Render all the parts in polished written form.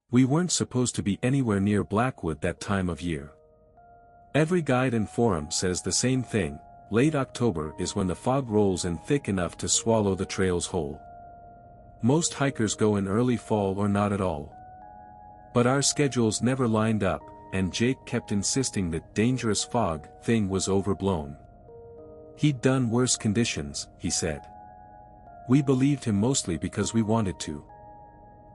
We weren't supposed to be anywhere near Blackwood that time of year. Every guide and forum says the same thing, late October is when the fog rolls in thick enough to swallow the trails whole. Most hikers go in early fall or not at all. But our schedules never lined up, and Jake kept insisting that dangerous fog thing was overblown. He'd done worse conditions, he said. We believed him mostly because we wanted to.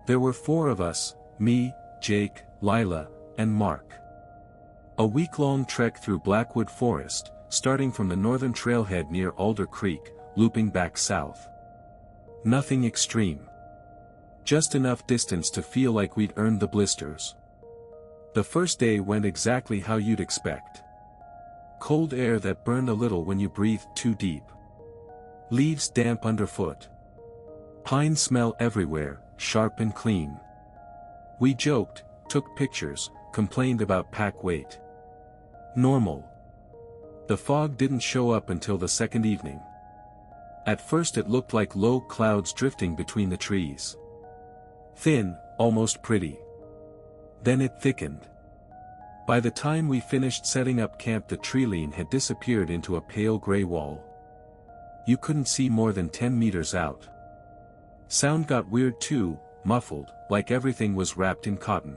There were 4 of us, me, Jake, Lila, and Mark. A week-long trek through Blackwood Forest, starting from the northern trailhead near Alder Creek, looping back south. Nothing extreme. Just enough distance to feel like we'd earned the blisters. The first day went exactly how you'd expect. Cold air that burned a little when you breathed too deep. Leaves damp underfoot. Pine smell everywhere, sharp and clean. We joked, took pictures, complained about pack weight. Normal. The fog didn't show up until the second evening. At first it looked like low clouds drifting between the trees. Thin, almost pretty. Then it thickened. By the time we finished setting up camp, the treeline had disappeared into a pale gray wall. You couldn't see more than 10 meters out. Sound got weird too, muffled, like everything was wrapped in cotton.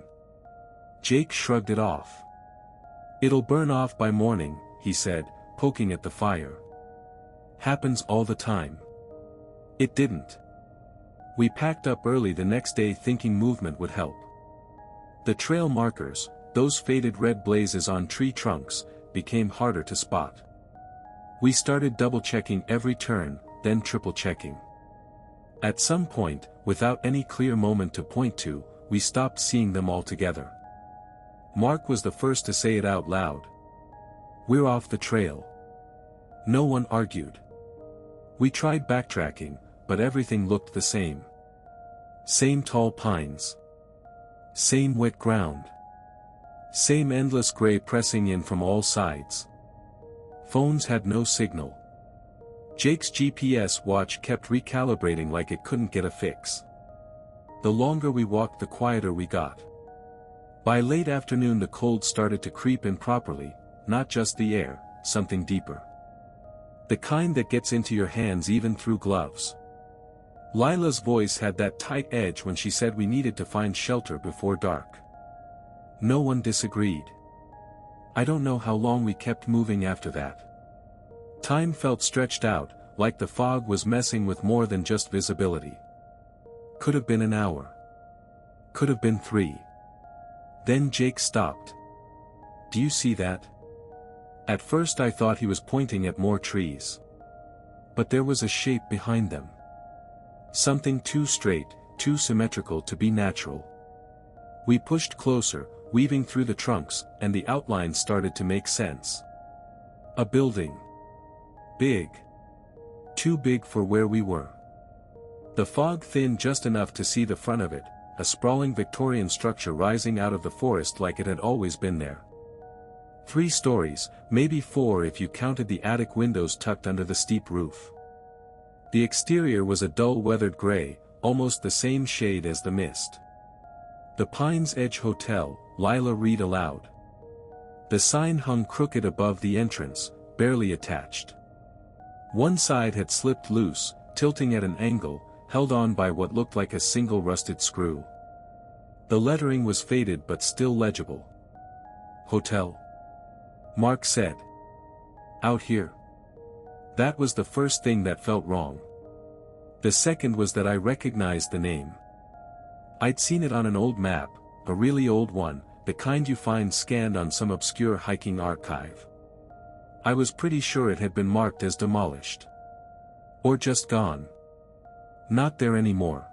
Jake shrugged it off. It'll burn off by morning, he said, poking at the fire. Happens all the time. It didn't. We packed up early the next day thinking movement would help. The trail markers, those faded red blazes on tree trunks, became harder to spot. We started double-checking every turn, then triple-checking. At some point, without any clear moment to point to, we stopped seeing them altogether. Mark was the first to say it out loud. We're off the trail. No one argued. We tried backtracking, but everything looked the same. Same tall pines. Same wet ground. Same endless gray pressing in from all sides. Phones had no signal. Jake's GPS watch kept recalibrating like it couldn't get a fix. The longer we walked, the quieter we got. By late afternoon the cold started to creep in properly, not just the air, something deeper. The kind that gets into your hands even through gloves. Lila's voice had that tight edge when she said we needed to find shelter before dark. No one disagreed. I don't know how long we kept moving after that. Time felt stretched out, like the fog was messing with more than just visibility. Could have been an hour. Could have been 3. Then Jake stopped. Do you see that? At first I thought he was pointing at more trees. But there was a shape behind them. Something too straight, too symmetrical to be natural. We pushed closer, weaving through the trunks, and the outlines started to make sense. A building. Big. Too big for where we were. The fog thinned just enough to see the front of it, a sprawling Victorian structure rising out of the forest like it had always been there. 3 stories, maybe 4 if you counted the attic windows tucked under the steep roof. The exterior was a dull weathered gray, almost the same shade as the mist. The Pines Edge Hotel, Lila read aloud. The sign hung crooked above the entrance, barely attached. One side had slipped loose, tilting at an angle, held on by what looked like a single rusted screw. The lettering was faded but still legible. Hotel. Mark said. Out here. That was the first thing that felt wrong. The second was that I recognized the name. I'd seen it on an old map, a really old one, the kind you find scanned on some obscure hiking archive. I was pretty sure it had been marked as demolished. Or just gone. Not there anymore.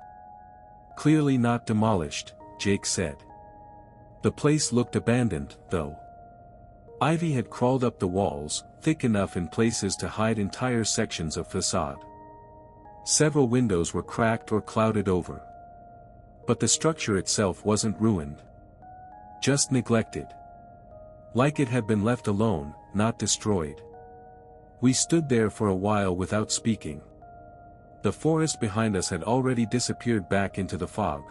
Clearly not demolished, Jake said. The place looked abandoned, though. Ivy had crawled up the walls, thick enough in places to hide entire sections of facade. Several windows were cracked or clouded over. But the structure itself wasn't ruined. Just neglected. Like it had been left alone, not destroyed. We stood there for a while without speaking. The forest behind us had already disappeared back into the fog.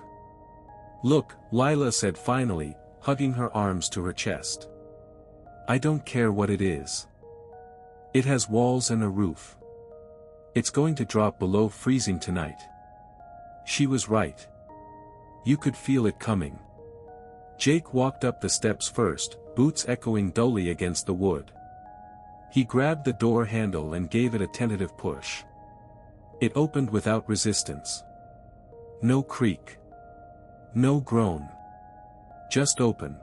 Look, Lila said finally, hugging her arms to her chest. I don't care what it is. It has walls and a roof. It's going to drop below freezing tonight. She was right. You could feel it coming. Jake walked up the steps first, boots echoing dully against the wood. He grabbed the door handle and gave it a tentative push. It opened without resistance. No creak. No groan. Just open.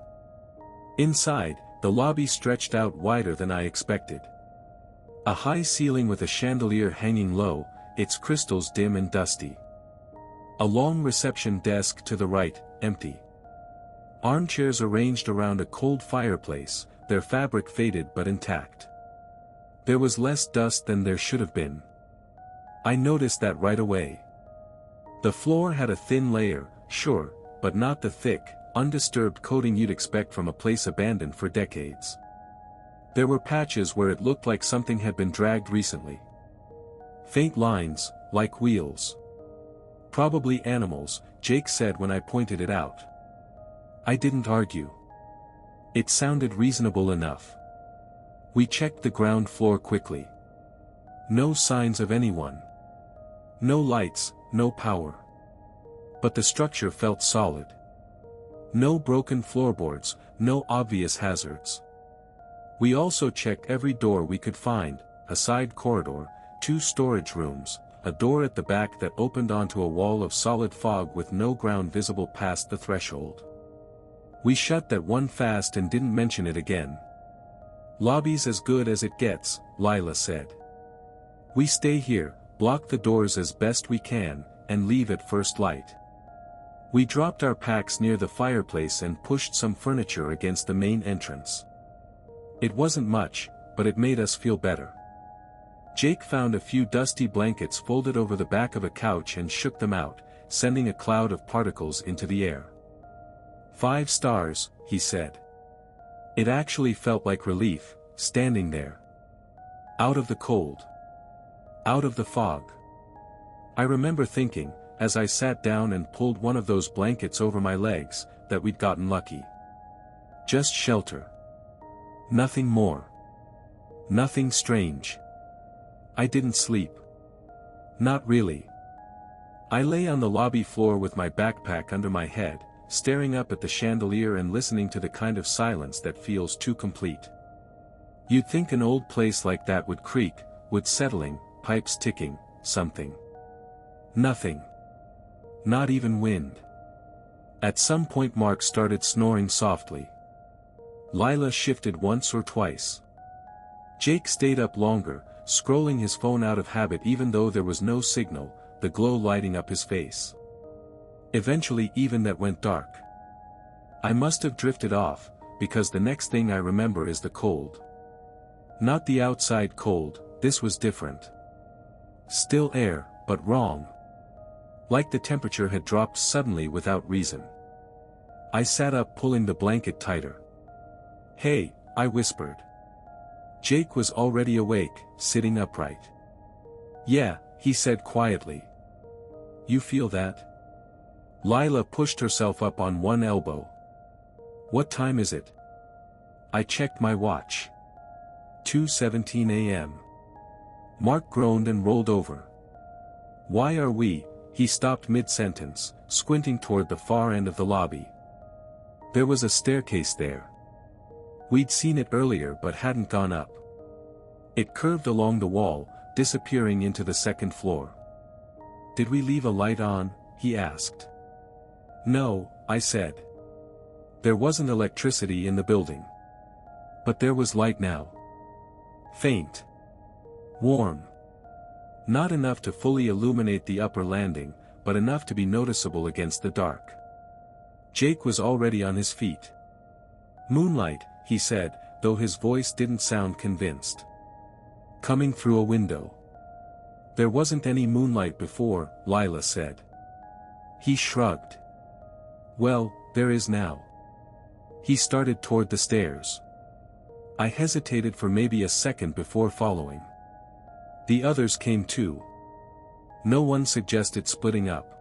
Inside, the lobby stretched out wider than I expected. A high ceiling with a chandelier hanging low, its crystals dim and dusty. A long reception desk to the right, empty. Armchairs arranged around a cold fireplace, their fabric faded but intact. There was less dust than there should have been. I noticed that right away. The floor had a thin layer, sure, but not the thick, undisturbed coating you'd expect from a place abandoned for decades. There were patches where it looked like something had been dragged recently. Faint lines, like wheels. Probably animals, Jake said when I pointed it out. I didn't argue. It sounded reasonable enough. We checked the ground floor quickly. No signs of anyone. No lights, no power. But the structure felt solid. No broken floorboards, no obvious hazards. We also checked every door we could find, a side corridor, 2 storage rooms, a door at the back that opened onto a wall of solid fog with no ground visible past the threshold. We shut that one fast and didn't mention it again. Lobby's as good as it gets, Lila said. We stay here, block the doors as best we can, and leave at first light. We dropped our packs near the fireplace and pushed some furniture against the main entrance. It wasn't much, but it made us feel better. Jake found a few dusty blankets folded over the back of a couch and shook them out, sending a cloud of particles into the air. 5 stars, he said. It actually felt like relief, standing there. Out of the cold. Out of the fog. I remember thinking, as I sat down and pulled one of those blankets over my legs, that we'd gotten lucky. Just shelter. Nothing more. Nothing strange. I didn't sleep. Not really. I lay on the lobby floor with my backpack under my head, staring up at the chandelier and listening to the kind of silence that feels too complete. You'd think an old place like that would creak, wood settling, pipes ticking, something. Nothing. Not even wind. At some point Mark started snoring softly. Lila shifted once or twice. Jake stayed up longer, scrolling his phone out of habit even though there was no signal, the glow lighting up his face. Eventually even that went dark. I must have drifted off, because the next thing I remember is the cold. Not the outside cold, this was different. Still air, but wrong. Like the temperature had dropped suddenly without reason. I sat up pulling the blanket tighter. Hey, I whispered. Jake was already awake, sitting upright. Yeah, he said quietly. You feel that? Lila pushed herself up on one elbow. What time is it? I checked my watch. 2:17 a.m. Mark groaned and rolled over. Why are we? He stopped mid-sentence, squinting toward the far end of the lobby. There was a staircase there. We'd seen it earlier but hadn't gone up. It curved along the wall, disappearing into the second floor. Did we leave a light on? He asked. No, I said. There wasn't electricity in the building. But there was light now. Faint. Warm. Not enough to fully illuminate the upper landing, but enough to be noticeable against the dark. Jake was already on his feet. Moonlight, he said, though his voice didn't sound convinced. Coming through a window. There wasn't any moonlight before, Lila said. He shrugged. Well, there is now. He started toward the stairs. I hesitated for maybe a second before following. The others came too. No one suggested splitting up.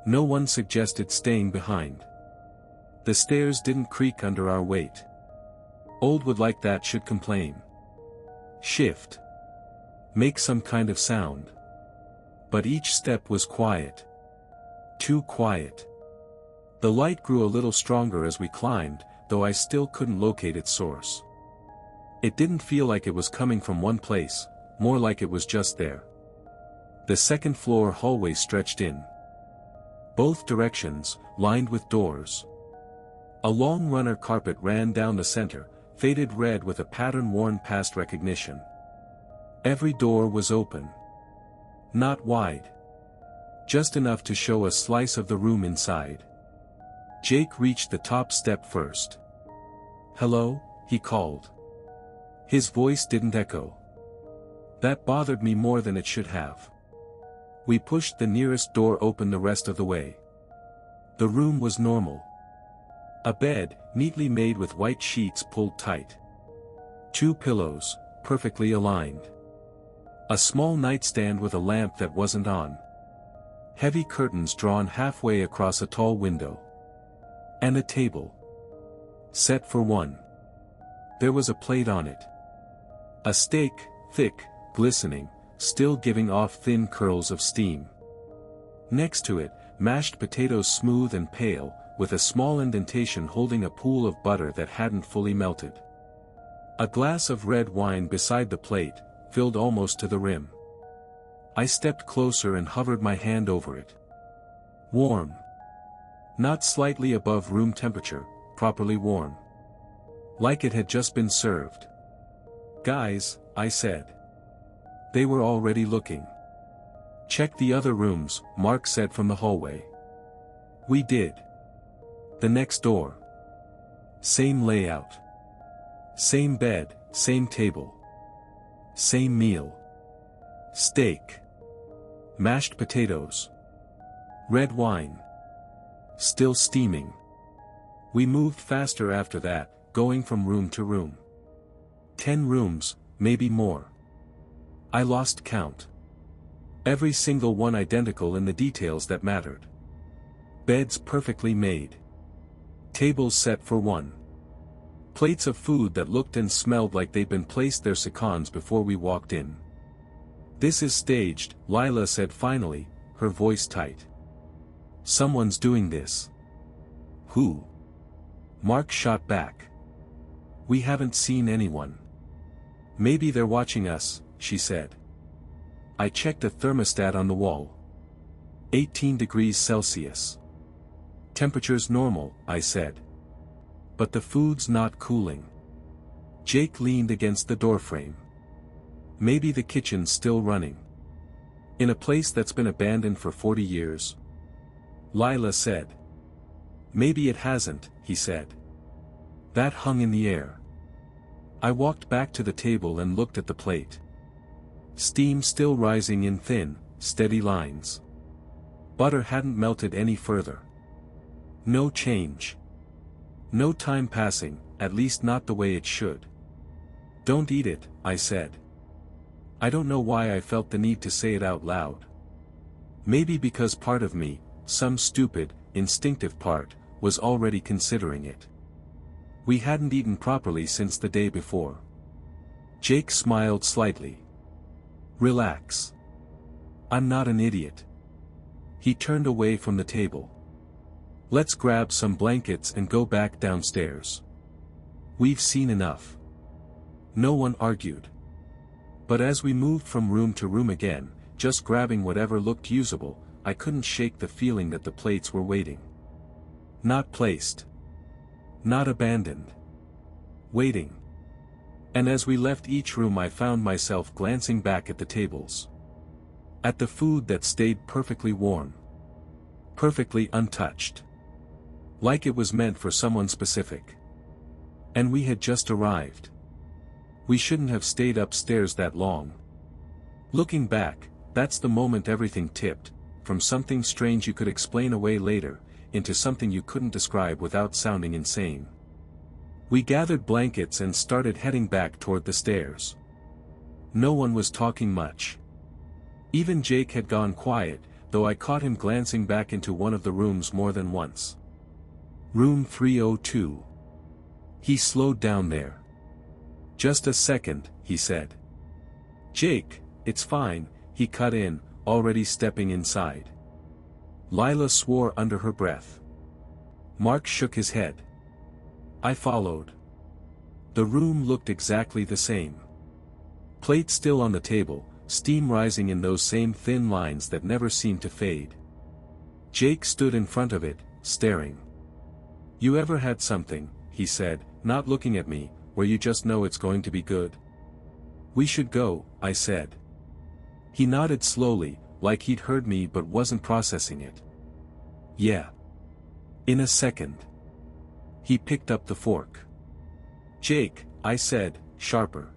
No one suggested staying behind. The stairs didn't creak under our weight. Old wood like that should complain. Shift. Make some kind of sound. But each step was quiet. Too quiet. The light grew a little stronger as we climbed, though I still couldn't locate its source. It didn't feel like it was coming from one place, more like it was just there. The second floor hallway stretched in both directions, lined with doors. A long runner carpet ran down the center, faded red with a pattern worn past recognition. Every door was open. Not wide. Just enough to show a slice of the room inside. Jake reached the top step first. "Hello," he called. His voice didn't echo. That bothered me more than it should have. We pushed the nearest door open the rest of the way. The room was normal. A bed, neatly made with white sheets pulled tight. 2 pillows, perfectly aligned. A small nightstand with a lamp that wasn't on. Heavy curtains drawn halfway across a tall window. And a table. Set for one. There was a plate on it. A steak, thick, glistening, still giving off thin curls of steam. Next to it, mashed potatoes smooth and pale, with a small indentation holding a pool of butter that hadn't fully melted. A glass of red wine beside the plate, filled almost to the rim. I stepped closer and hovered my hand over it. Warm. Not slightly above room temperature, properly warm. Like it had just been served. "Guys," I said. They were already looking. "Check the other rooms," Mark said from the hallway. We did. The next door. Same layout. Same bed, same table. Same meal. Steak. Mashed potatoes. Red wine. Still steaming. We moved faster after that, going from room to room. 10 rooms, maybe more. I lost count. Every single one identical in the details that mattered. Beds perfectly made. Tables set for one. Plates of food that looked and smelled like they'd been placed there seconds before we walked in. "This is staged," Lila said finally, her voice tight. "Someone's doing this." "Who?" Mark shot back. "We haven't seen anyone." "Maybe they're watching us," she said. I checked a thermostat on the wall. 18 degrees Celsius. "Temperature's normal," I said. "But the food's not cooling." Jake leaned against the doorframe. "Maybe the kitchen's still running. In a place that's been abandoned for 40 years. Lila said. "Maybe it hasn't," he said. That hung in the air. I walked back to the table and looked at the plate. Steam still rising in thin, steady lines. Butter hadn't melted any further. No change. No time passing, at least not the way it should. "Don't eat it," I said. I don't know why I felt the need to say it out loud. Maybe because part of me, some stupid, instinctive part, was already considering it. We hadn't eaten properly since the day before. Jake smiled slightly. "Relax. I'm not an idiot." He turned away from the table. "Let's grab some blankets and go back downstairs. We've seen enough." No one argued. But as we moved from room to room again, just grabbing whatever looked usable, I couldn't shake the feeling that the plates were waiting. Not placed. Not abandoned. Waiting. And as we left each room I found myself glancing back at the tables. At the food that stayed perfectly warm. Perfectly untouched. Like it was meant for someone specific. And we had just arrived. We shouldn't have stayed upstairs that long. Looking back, that's the moment everything tipped, from something strange you could explain away later, into something you couldn't describe without sounding insane. We gathered blankets and started heading back toward the stairs. No one was talking much. Even Jake had gone quiet, though I caught him glancing back into one of the rooms more than once. Room 302. He slowed down there. Just a second, he said. Jake, it's fine, he cut in, already stepping inside. Lila swore under her breath. Mark shook his head. I followed. The room looked exactly the same. Plate still on the table, steam rising in those same thin lines that never seemed to fade. Jake stood in front of it, staring. You ever had something, he said, not looking at me, where you just know it's going to be good? We should go, I said. He nodded slowly, like he'd heard me but wasn't processing it. Yeah. In a second. He picked up the fork. Jake, I said, sharper.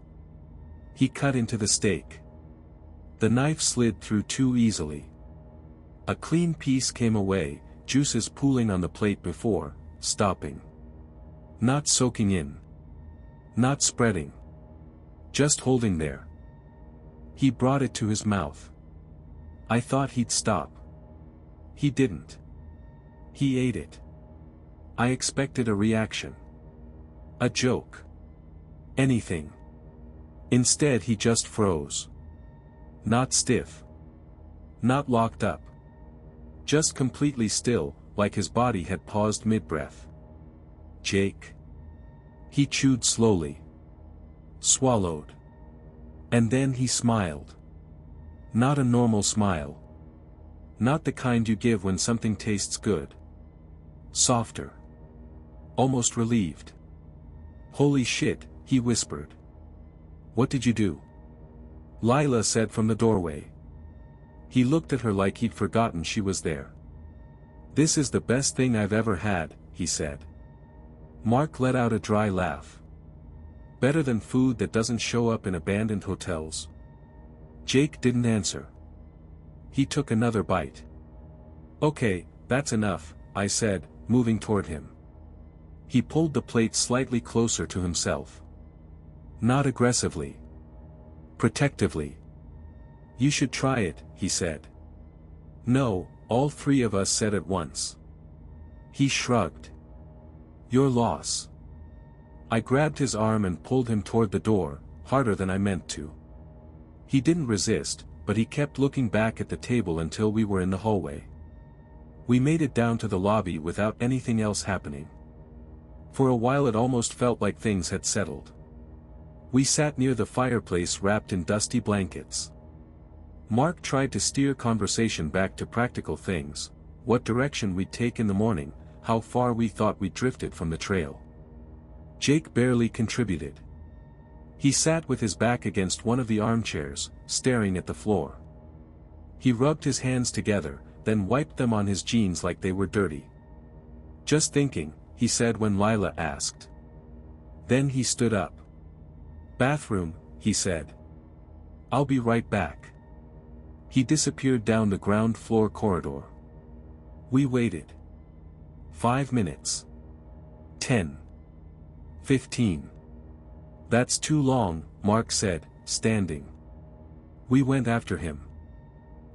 He cut into the steak. The knife slid through too easily. A clean piece came away, juices pooling on the plate before, stopping. Not soaking in. Not spreading. Just holding there. He brought it to his mouth. I thought he'd stop. He didn't. He ate it. I expected a reaction. A joke. Anything. Instead he just froze. Not stiff. Not locked up. Just completely still, like his body had paused mid-breath. Jake. He chewed slowly. Swallowed. And then he smiled. Not a normal smile. Not the kind you give when something tastes good. Softer. Almost relieved. Holy shit, he whispered. What did you do? Lila said from the doorway. He looked at her like he'd forgotten she was there. This is the best thing I've ever had, he said. Mark let out a dry laugh. Better than food that doesn't show up in abandoned hotels. Jake didn't answer. He took another bite. Okay, that's enough, I said, moving toward him. He pulled the plate slightly closer to himself. Not aggressively. Protectively. You should try it, he said. No, all three of us said at once. He shrugged. Your loss. I grabbed his arm and pulled him toward the door, harder than I meant to. He didn't resist, but he kept looking back at the table until we were in the hallway. We made it down to the lobby without anything else happening. For a while it almost felt like things had settled. We sat near the fireplace wrapped in dusty blankets. Mark tried to steer conversation back to practical things, what direction we'd take in the morning, how far we thought we'd drifted from the trail. Jake barely contributed. He sat with his back against one of the armchairs, staring at the floor. He rubbed his hands together, then wiped them on his jeans like they were dirty. Just thinking, he said when Lila asked. Then he stood up. Bathroom, he said. I'll be right back. He disappeared down the ground floor corridor. We waited. 5 minutes. 10. 15. That's too long, Mark said, standing. We went after him.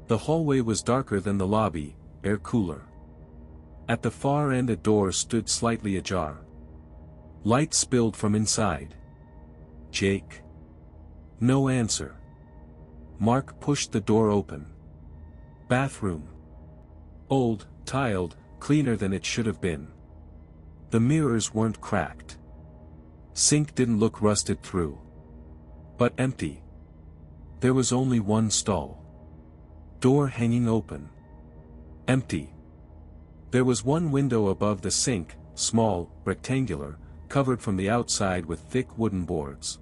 The hallway was darker than the lobby, air cooler. At the far end a door stood slightly ajar. Light spilled from inside. Jake. No answer. Mark pushed the door open. Bathroom. Old, tiled, cleaner than it should have been. The mirrors weren't cracked. Sink didn't look rusted through. But empty. There was only one stall. Door hanging open. Empty. There was one window above the sink, small, rectangular, covered from the outside with thick wooden boards.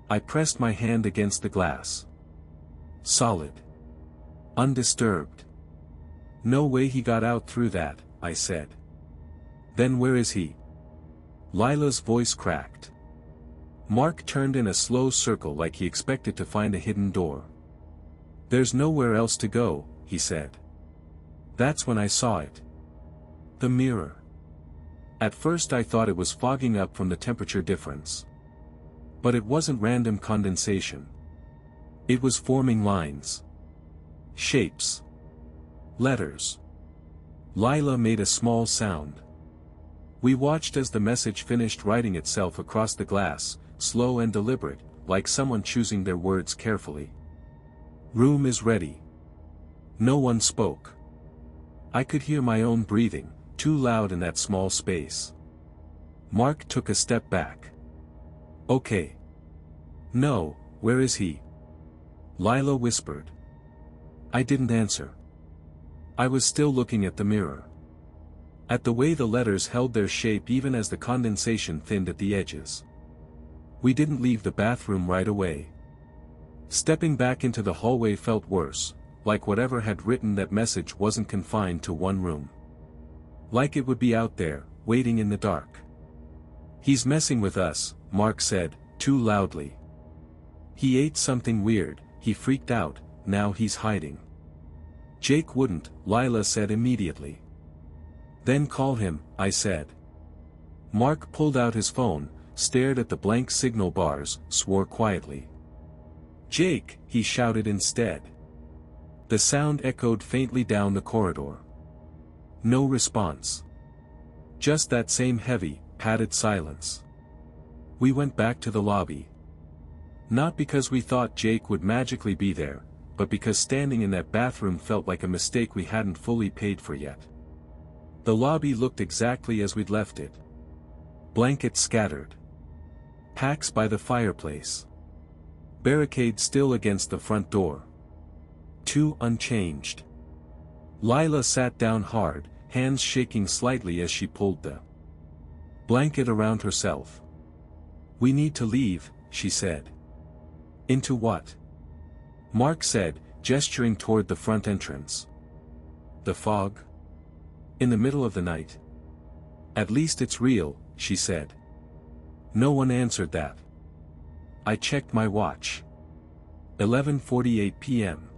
I pressed my hand against the glass. Solid. Undisturbed. No way he got out through that, I said. Then where is he? Lila's voice cracked. Mark turned in a slow circle like he expected to find a hidden door. There's nowhere else to go, he said. That's when I saw it. The mirror. At first I thought it was fogging up from the temperature difference. But it wasn't random condensation. It was forming lines. Shapes. Letters. Lila made a small sound. We watched as the message finished writing itself across the glass, slow and deliberate, like someone choosing their words carefully. Room is ready. No one spoke. I could hear my own breathing, too loud in that small space. Mark took a step back. Okay. No, where is he? Lila whispered. I didn't answer. I was still looking at the mirror. At the way the letters held their shape even as the condensation thinned at the edges. We didn't leave the bathroom right away. Stepping back into the hallway felt worse, like whatever had written that message wasn't confined to one room. Like it would be out there, waiting in the dark. He's messing with us, Mark said, too loudly. He ate something weird, he freaked out, now he's hiding. Jake wouldn't, Lila said immediately. Then call him, I said. Mark pulled out his phone, stared at the blank signal bars, swore quietly. Jake, he shouted instead. The sound echoed faintly down the corridor. No response. Just that same heavy, padded silence. We went back to the lobby. Not because we thought Jake would magically be there, but because standing in that bathroom felt like a mistake we hadn't fully paid for yet. The lobby looked exactly as we'd left it. Blankets scattered. Packs by the fireplace. Barricade still against the front door. Two unchanged. Lila sat down hard, hands shaking slightly as she pulled the blanket around herself. We need to leave, she said. Into what? Mark said, gesturing toward the front entrance. The fog? In the middle of the night. At least it's real, she said. No one answered that. I checked my watch. 11:48 p.m.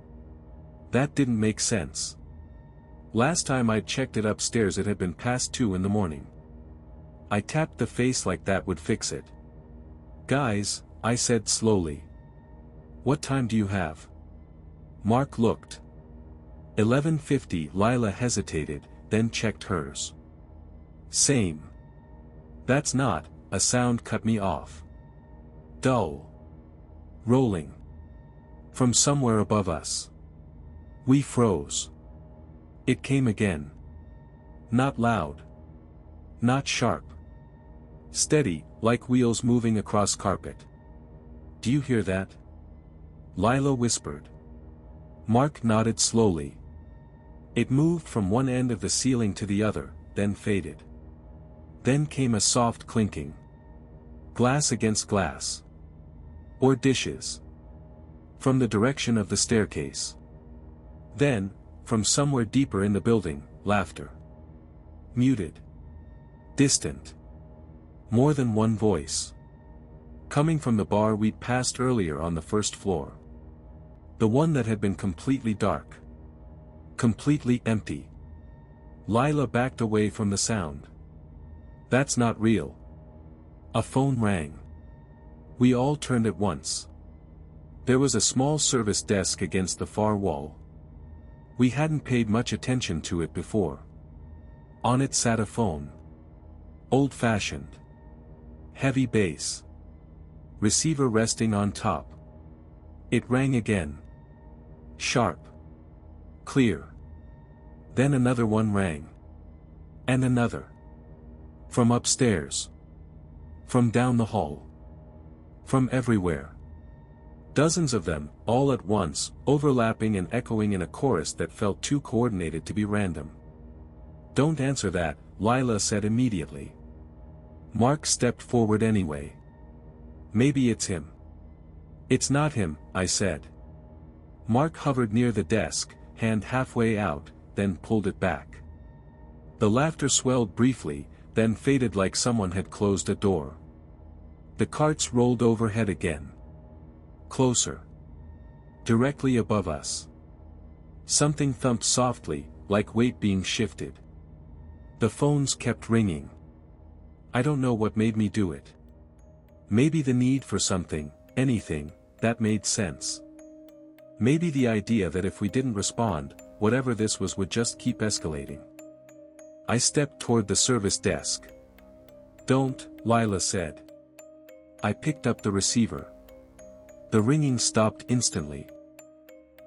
That didn't make sense. Last time I'd checked it upstairs it had been past 2 in the morning. I tapped the face like that would fix it. Guys, I said slowly. What time do you have? Mark looked. 11:50. Lila hesitated, then checked hers. Same. That's not, a sound cut me off. Dull. Rolling. From somewhere above us. We froze. It came again. Not loud. Not sharp. Steady, like wheels moving across carpet. Do you hear that? Lila whispered. Mark nodded slowly. It moved from one end of the ceiling to the other, then faded. Then came a soft clinking. Glass against glass. Or dishes. From the direction of the staircase. Then, from somewhere deeper in the building, laughter. Muted. Distant. More than one voice. Coming from the bar we'd passed earlier on the first floor. The one that had been completely dark. Completely empty. Lila backed away from the sound. That's not real. A phone rang. We all turned at once. There was a small service desk against the far wall. We hadn't paid much attention to it before. On it sat a phone. Old-fashioned. Heavy bass. Receiver resting on top. It rang again. Sharp. Clear. Then another one rang. And another. From upstairs. From down the hall. From everywhere. Dozens of them, all at once, overlapping and echoing in a chorus that felt too coordinated to be random. Don't answer that, Lila said immediately. Mark stepped forward anyway. Maybe it's him. It's not him, I said. Mark hovered near the desk, hand halfway out, then pulled it back. The laughter swelled briefly, then faded like someone had closed a door. The carts rolled overhead again. Closer. Directly above us. Something thumped softly, like weight being shifted. The phones kept ringing. I don't know what made me do it. Maybe the need for something, anything, that made sense. Maybe the idea that if we didn't respond, whatever this was would just keep escalating. I stepped toward the service desk. "Don't," Lila said. I picked up the receiver. The ringing stopped instantly.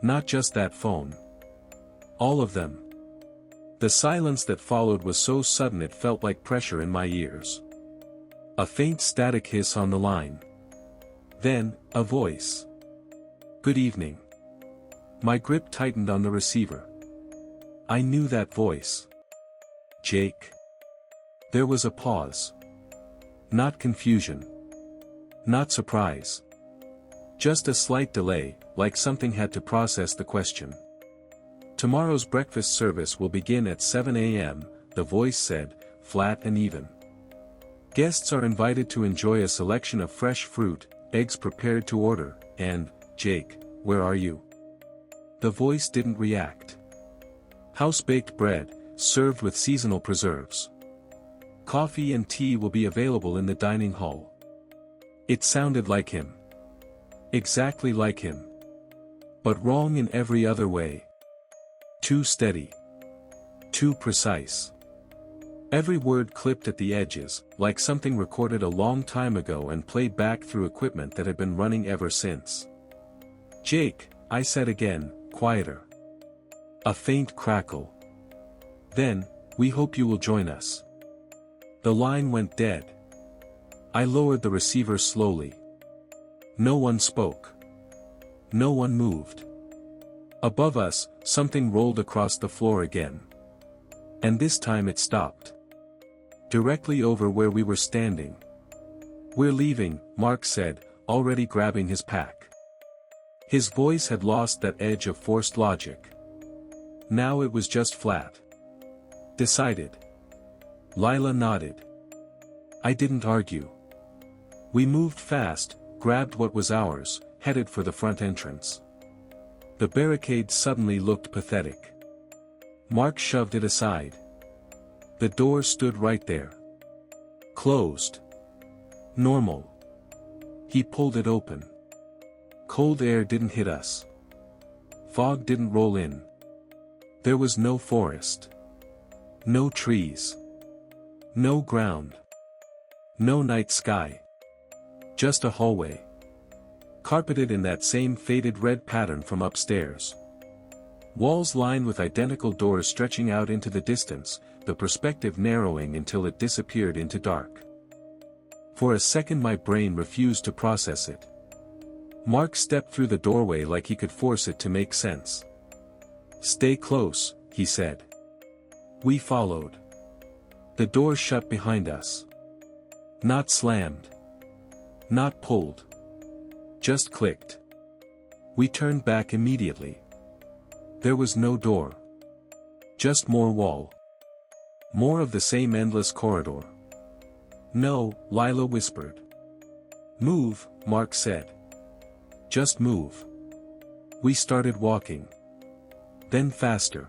Not just that phone. All of them. The silence that followed was so sudden it felt like pressure in my ears. A faint static hiss on the line. Then, a voice. "Good evening." My grip tightened on the receiver. I knew that voice. "Jake." There was a pause. Not confusion. Not surprise. Just a slight delay, like something had to process the question. "Tomorrow's breakfast service will begin at 7 a.m., the voice said, flat and even. "Guests are invited to enjoy a selection of fresh fruit, eggs prepared to order, and, Jake, where are you?" The voice didn't react. "House-baked bread, served with seasonal preserves. Coffee and tea will be available in the dining hall." It sounded like him. Exactly like him. But wrong in every other way. Too steady. Too precise. Every word clipped at the edges, like something recorded a long time ago and played back through equipment that had been running ever since. "Jake," I said again, quieter. A faint crackle. Then, "We hope you will join us." The line went dead. I lowered the receiver slowly. No one spoke. No one moved. Above us, something rolled across the floor again. And this time it stopped. Directly over where we were standing. "We're leaving," Mark said, already grabbing his pack. His voice had lost that edge of forced logic. Now it was just flat. "Decided." Lila nodded. I didn't argue. We moved fast, grabbed what was ours, headed for the front entrance. The barricade suddenly looked pathetic. Mark shoved it aside. The door stood right there. Closed. Normal. He pulled it open. Cold air didn't hit us. Fog didn't roll in. There was no forest. No trees. No ground. No night sky. Just a hallway. Carpeted in that same faded red pattern from upstairs. Walls lined with identical doors stretching out into the distance, the perspective narrowing until it disappeared into dark. For a second my brain refused to process it. Mark stepped through the doorway like he could force it to make sense. "Stay close," he said. We followed. The door shut behind us. Not slammed. Not pulled. Just clicked. We turned back immediately. There was no door. Just more wall. More of the same endless corridor. "No," Lila whispered. "Move," Mark said. "Just move." We started walking. Then faster.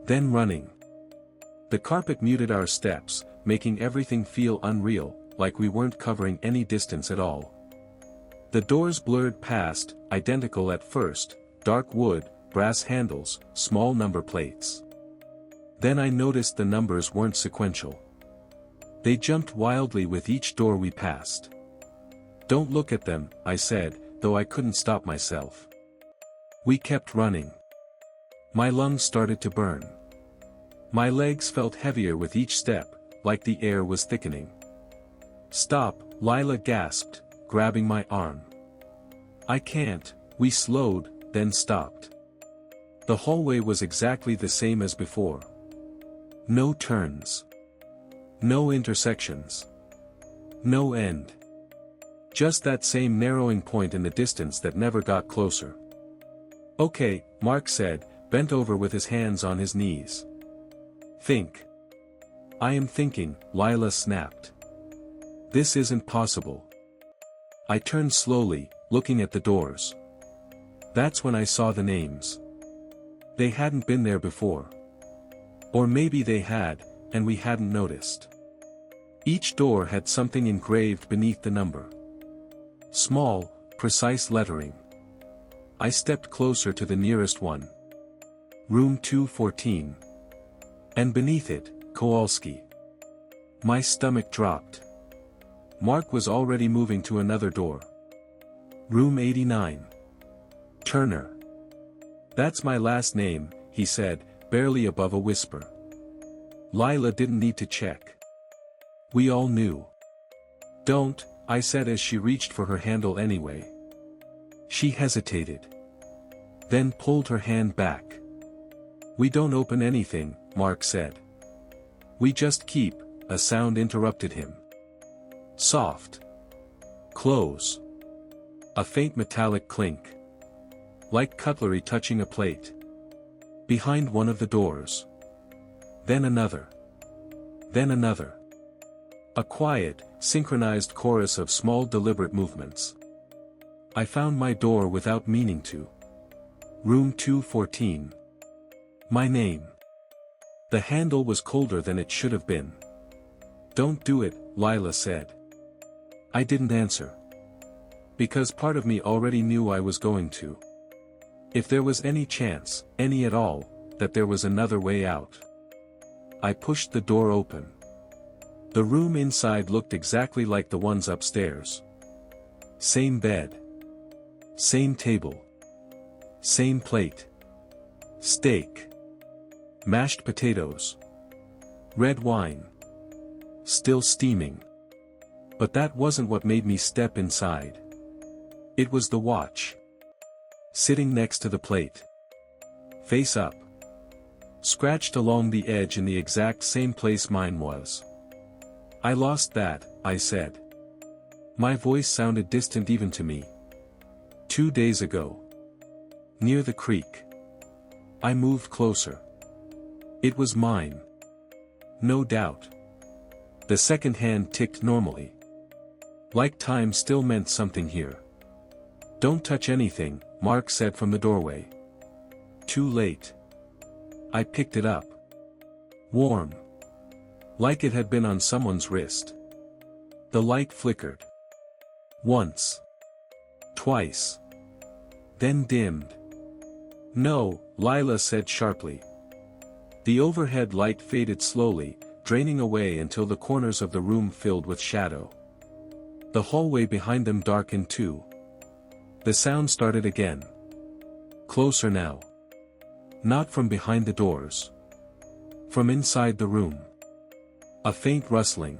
Then running. The carpet muted our steps, making everything feel unreal, like we weren't covering any distance at all. The doors blurred past, identical at first, dark wood, brass handles, small number plates. Then I noticed the numbers weren't sequential. They jumped wildly with each door we passed. "Don't look at them," I said, though I couldn't stop myself. We kept running. My lungs started to burn. My legs felt heavier with each step, like the air was thickening. "Stop," Lila gasped, grabbing my arm. "I can't." We slowed, then stopped. The hallway was exactly the same as before. No turns. No intersections. No end. Just that same narrowing point in the distance that never got closer. "Okay," Mark said, bent over with his hands on his knees. "Think." "I am thinking," Lila snapped. "This isn't possible." I turned slowly, looking at the doors. That's when I saw the names. They hadn't been there before. Or maybe they had, and we hadn't noticed. Each door had something engraved beneath the number. Small, precise lettering. I stepped closer to the nearest one. Room 214. And beneath it, Kowalski. My stomach dropped. Mark was already moving to another door. Room 89. Turner. That's my last name, he said, barely above a whisper. Lila didn't need to check. We all knew. Don't, I said as she reached for her handle anyway. She hesitated. Then pulled her hand back. We don't open anything, Mark said. We just keep, a sound interrupted him. Soft. Close. A faint metallic clink. Like cutlery touching a plate. Behind one of the doors. Then another. Then another. A quiet, synchronized chorus of small deliberate movements. I found my door without meaning to. Room 214. My name. The handle was colder than it should have been. Don't do it, Lila said. I didn't answer. Because part of me already knew I was going to. If there was any chance, any at all, that there was another way out. I pushed the door open. The room inside looked exactly like the ones upstairs. Same bed. Same table. Same plate. Steak. Mashed potatoes. Red wine. Still steaming. But that wasn't what made me step inside. It was the watch. Sitting next to the plate. Face up. Scratched along the edge in the exact same place mine was. I lost that, I said. My voice sounded distant even to me. 2 days ago. Near the creek. I moved closer. It was mine. No doubt. The second hand ticked normally. Like time still meant something here. Don't touch anything, Mark said from the doorway. Too late. I picked it up. Warm. Like it had been on someone's wrist. The light flickered. Once. Twice. Then dimmed. No, Lila said sharply. The overhead light faded slowly, draining away until the corners of the room filled with shadow. The hallway behind them darkened too. The sound started again. Closer now. Not from behind the doors. From inside the room. A faint rustling.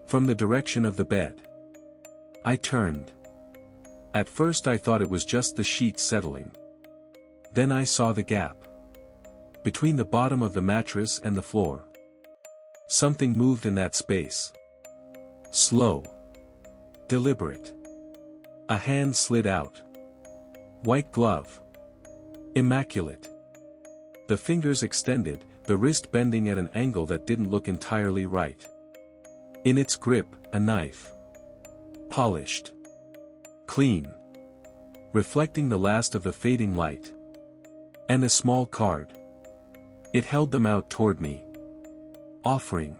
From the direction of the bed. I turned. At first I thought it was just the sheets settling. Then I saw the gap. Between the bottom of the mattress and the floor. Something moved in that space. Slow. Deliberate. A hand slid out. White glove. Immaculate. The fingers extended, the wrist bending at an angle that didn't look entirely right. In its grip, a knife. Polished. Clean. Reflecting the last of the fading light. And a small card. It held them out toward me. Offering.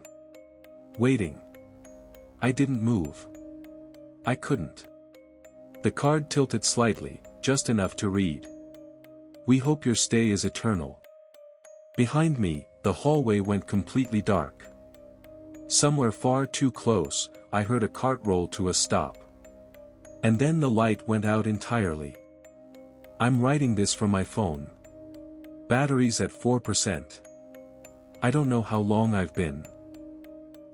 Waiting. I didn't move. I couldn't. The card tilted slightly, just enough to read. We hope your stay is eternal. Behind me, the hallway went completely dark. Somewhere far too close, I heard a cart roll to a stop. And then the light went out entirely. I'm writing this from my phone. Batteries at 4%. I don't know how long I've been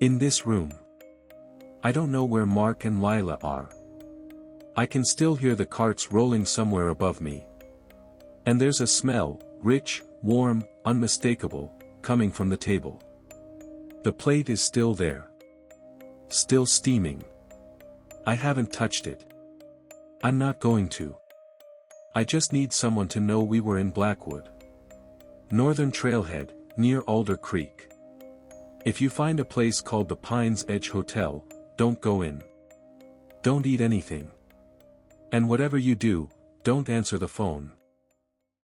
in this room. I don't know where Mark and Lila are. I can still hear the carts rolling somewhere above me. And there's a smell, rich, warm, unmistakable, coming from the table. The plate is still there. Still steaming. I haven't touched it. I'm not going to. I just need someone to know we were in Blackwood. Northern Trailhead, near Alder Creek. If you find a place called the Pines Edge Hotel, don't go in. Don't eat anything. And whatever you do, don't answer the phone.